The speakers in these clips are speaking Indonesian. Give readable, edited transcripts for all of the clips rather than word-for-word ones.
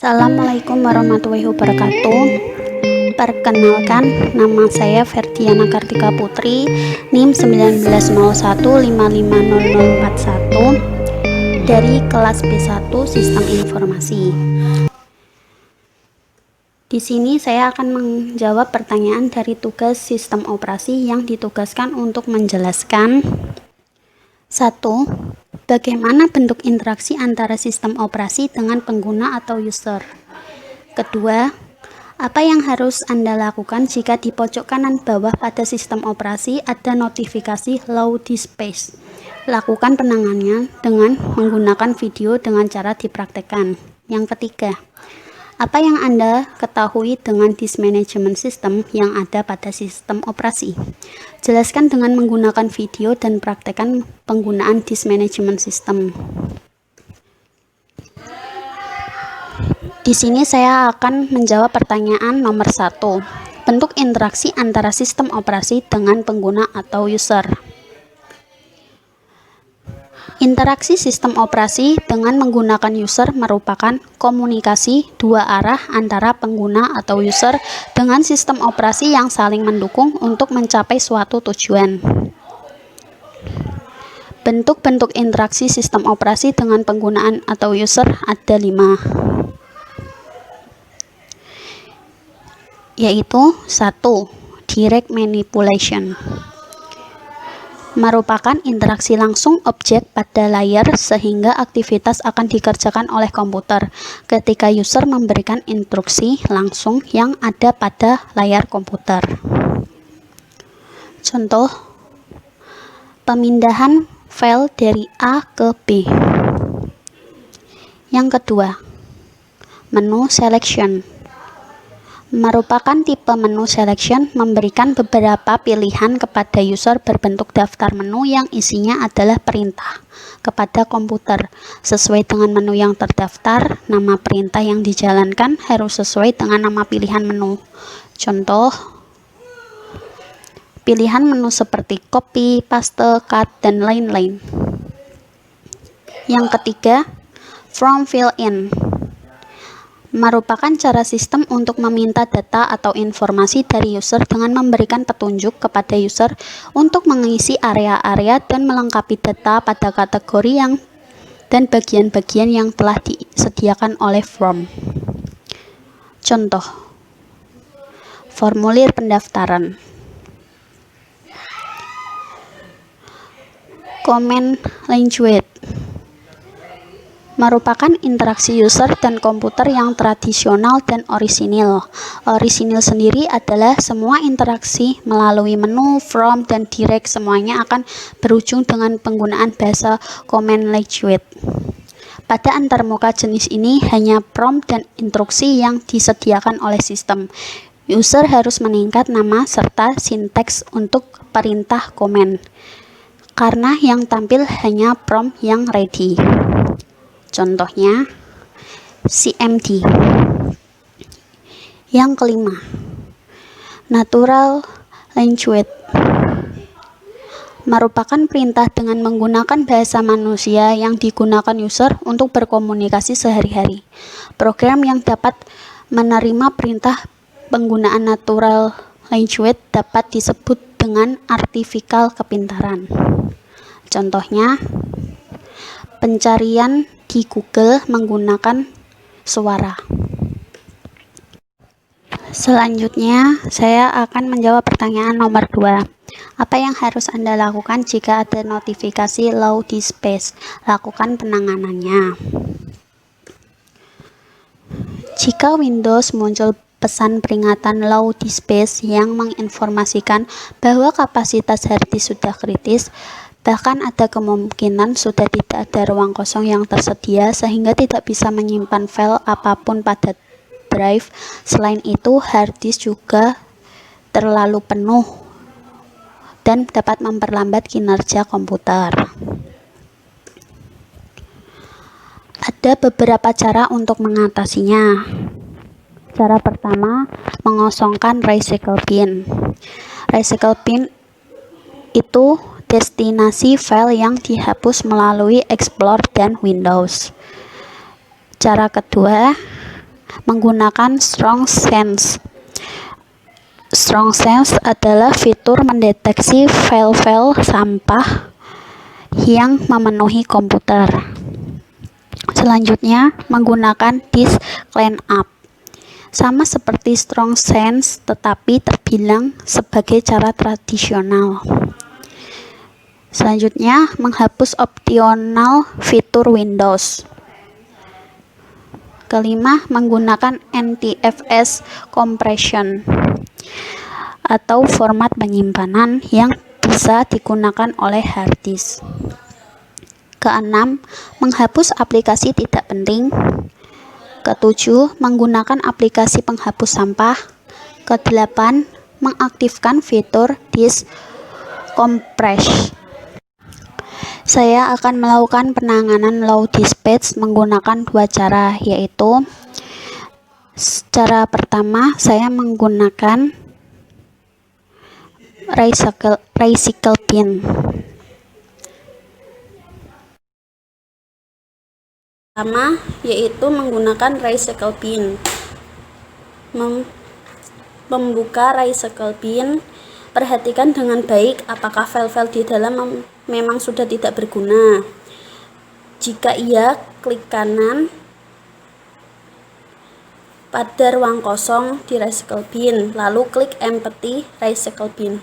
Assalamualaikum warahmatullahi wabarakatuh. Perkenalkan, nama saya Ferdiana Kartika Putri, NIM 1901550041 dari kelas B1 Sistem Informasi. Di sini saya akan menjawab pertanyaan dari tugas sistem operasi yang ditugaskan untuk menjelaskan 1. Bagaimana bentuk interaksi antara sistem operasi dengan pengguna atau user? Kedua, apa yang harus Anda lakukan jika di pojok kanan bawah pada sistem operasi ada notifikasi low disk. Lakukan penanganannya dengan menggunakan video dengan cara dipraktekkan. Yang ketiga, apa yang Anda ketahui dengan disk management system yang ada pada sistem operasi? Jelaskan dengan menggunakan video dan praktekkan penggunaan disk management system. Di sini saya akan menjawab pertanyaan nomor 1. Bentuk interaksi antara sistem operasi dengan pengguna atau user. Interaksi sistem operasi dengan menggunakan user merupakan komunikasi dua arah antara pengguna atau user dengan sistem operasi yang saling mendukung untuk mencapai suatu tujuan. Bentuk-bentuk interaksi sistem operasi dengan penggunaan atau user ada 5, yaitu 1. Direct manipulation merupakan interaksi langsung objek pada layar sehingga aktivitas akan dikerjakan oleh komputer ketika user memberikan instruksi langsung yang ada pada layar komputer. Contoh, pemindahan file dari A ke B. Yang kedua, menu selection merupakan tipe menu selection memberikan beberapa pilihan kepada user berbentuk daftar menu yang isinya adalah perintah kepada komputer. Sesuai dengan menu yang terdaftar, nama perintah yang dijalankan harus sesuai dengan nama pilihan menu. Contoh, pilihan menu seperti copy, paste, cut, dan lain-lain. Yang ketiga, from fill in merupakan cara sistem untuk meminta data atau informasi dari user dengan memberikan petunjuk kepada user untuk mengisi area-area dan melengkapi data pada kategori dan bagian-bagian yang telah disediakan oleh form. Contoh, formulir pendaftaran. Command language merupakan interaksi user dan komputer yang tradisional dan orisinil. Orisinil sendiri adalah semua interaksi melalui menu, from, dan direct semuanya akan berujung dengan penggunaan bahasa command language. Pada antarmuka jenis ini hanya prompt dan instruksi yang disediakan oleh sistem. User harus meningkat nama serta sinteks untuk perintah command, karena yang tampil hanya prompt yang ready. Contohnya, CMD. Yang kelima, natural language merupakan perintah dengan menggunakan bahasa manusia yang digunakan user untuk berkomunikasi sehari-hari. Program yang dapat menerima perintah penggunaan natural language dapat disebut dengan artificial kepintaran. Contohnya, pencarian di Google menggunakan suara. Selanjutnya, saya akan menjawab pertanyaan nomor 2. Apa yang harus Anda lakukan jika ada notifikasi low disk space? Lakukan penanganannya. Jika Windows muncul pesan peringatan low disk space yang menginformasikan bahwa kapasitas hard disk sudah kritis, bahkan ada kemungkinan sudah tidak ada ruang kosong yang tersedia sehingga tidak bisa menyimpan file apapun pada drive. Selain itu, hard disk juga terlalu penuh dan dapat memperlambat kinerja komputer. Ada beberapa cara untuk mengatasinya. Cara pertama, mengosongkan recycle bin. Recycle bin itu destinasi file yang dihapus melalui Explorer dan Windows. Cara kedua, menggunakan Strong Sense. Strong Sense adalah fitur mendeteksi file-file sampah yang memenuhi komputer. Selanjutnya, menggunakan Disk Cleanup. Sama seperti Strong Sense, tetapi terbilang sebagai cara tradisional. Selanjutnya, menghapus opsional fitur Windows. Kelima, menggunakan NTFS compression atau format penyimpanan yang bisa digunakan oleh hard disk. Keenam, menghapus aplikasi tidak penting. Ketujuh, menggunakan aplikasi penghapus sampah. Kedelapan, mengaktifkan fitur disk compress. Saya akan melakukan penanganan low dispatch menggunakan dua cara, yaitu cara pertama saya menggunakan recycle bin. Pertama yaitu menggunakan recycle bin. Membuka recycle bin, perhatikan dengan baik apakah file-file di dalam memang sudah tidak berguna. Jika iya, klik kanan pada ruang kosong di recycle bin, lalu klik empty recycle bin.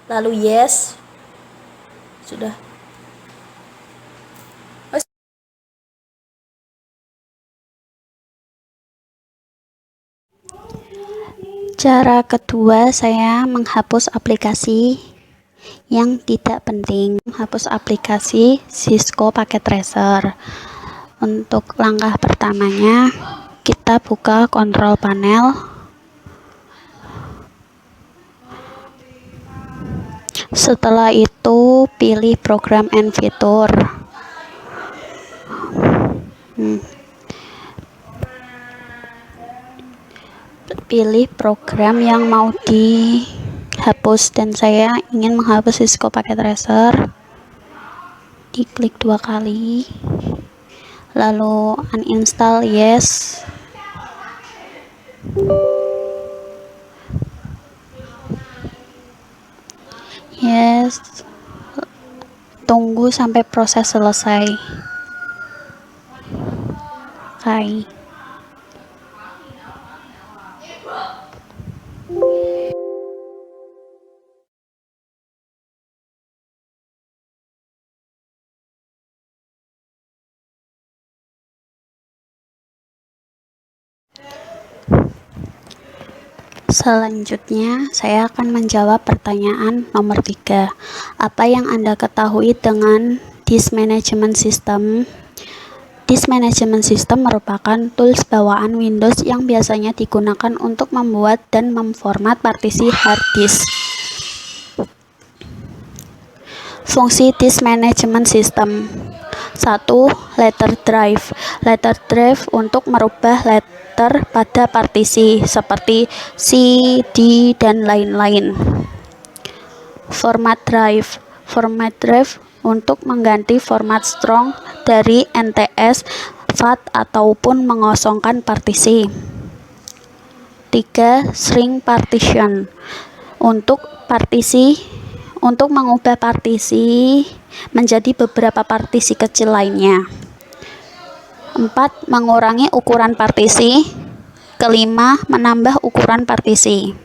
Lalu yes. Sudah. Cara kedua, saya menghapus aplikasi yang tidak penting. Menghapus aplikasi Cisco Packet Tracer. Untuk langkah pertamanya, kita buka kontrol panel. Setelah itu, pilih program and fitur. Pilih program yang mau dihapus, dan saya ingin menghapus Cisco Packet Tracer. Diklik 2 kali, lalu uninstall, yes. Yes, tunggu sampai proses selesai. Oke. Selanjutnya, saya akan menjawab pertanyaan nomor 3. Apa yang Anda ketahui dengan Disk Management System? Disk Management System merupakan tools bawaan Windows yang biasanya digunakan untuk membuat dan memformat partisi hard disk. Fungsi Disk Management System. 1. Letter drive. Letter drive untuk merubah letter pada partisi seperti C, D, dan lain-lain. Format drive. Format drive untuk mengganti format strong dari NTS, FAT, ataupun mengosongkan partisi. 3. Shrink partition. Untuk mengubah partisi menjadi beberapa partisi kecil lainnya. 4. Mengurangi ukuran partisi. Kelima, menambah ukuran partisi.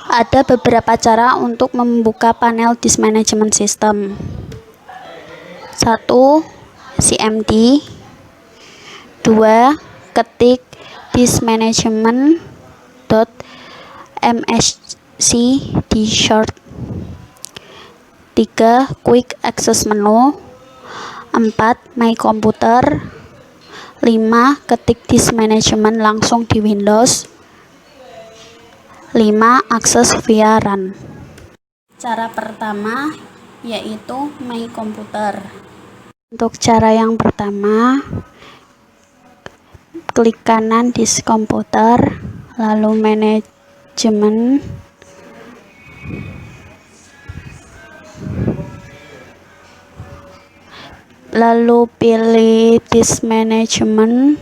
Ada beberapa cara untuk membuka panel Disk Management System. 1. CMD. 2. Ketik diskmanagement.msc di short. 3. Quick Access Menu. 4. My Computer. 5. Ketik Disk Management langsung di Windows. 5. Akses via run. Cara pertama yaitu My Computer. Untuk cara yang pertama, klik kanan Disk Komputer, lalu Manajemen, lalu pilih disk management.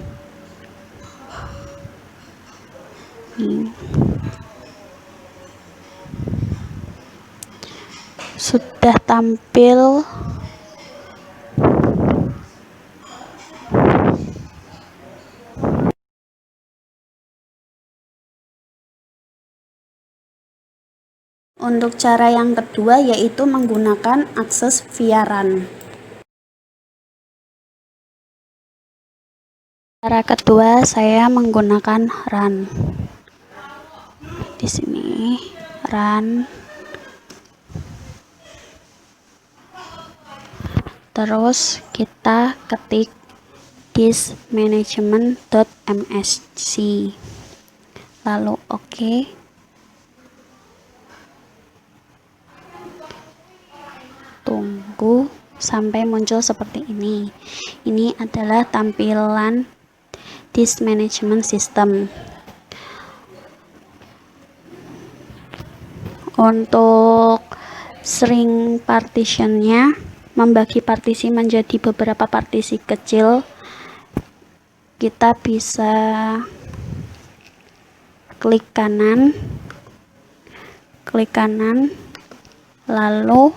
Sudah tampil. Untuk cara yang kedua yaitu menggunakan akses via run. Cara kedua saya menggunakan run. Di sini run. Terus kita ketik disk management.msc. Lalu oke. Tunggu sampai muncul seperti ini. Ini adalah tampilan disk management system. Untuk string partitionnya, membagi partisi menjadi beberapa partisi kecil, kita bisa klik kanan, lalu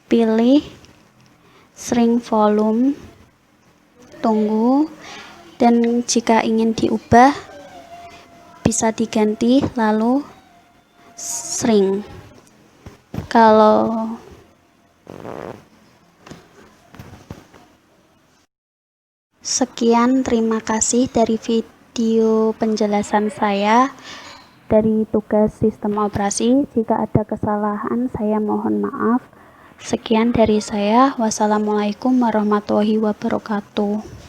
pilih string volume, tunggu, dan jika ingin diubah bisa diganti lalu string. Sekian, terima kasih dari video penjelasan saya dari tugas sistem operasi. Jika ada kesalahan saya mohon maaf. Sekian dari saya. Wassalamualaikum warahmatullahi wabarakatuh.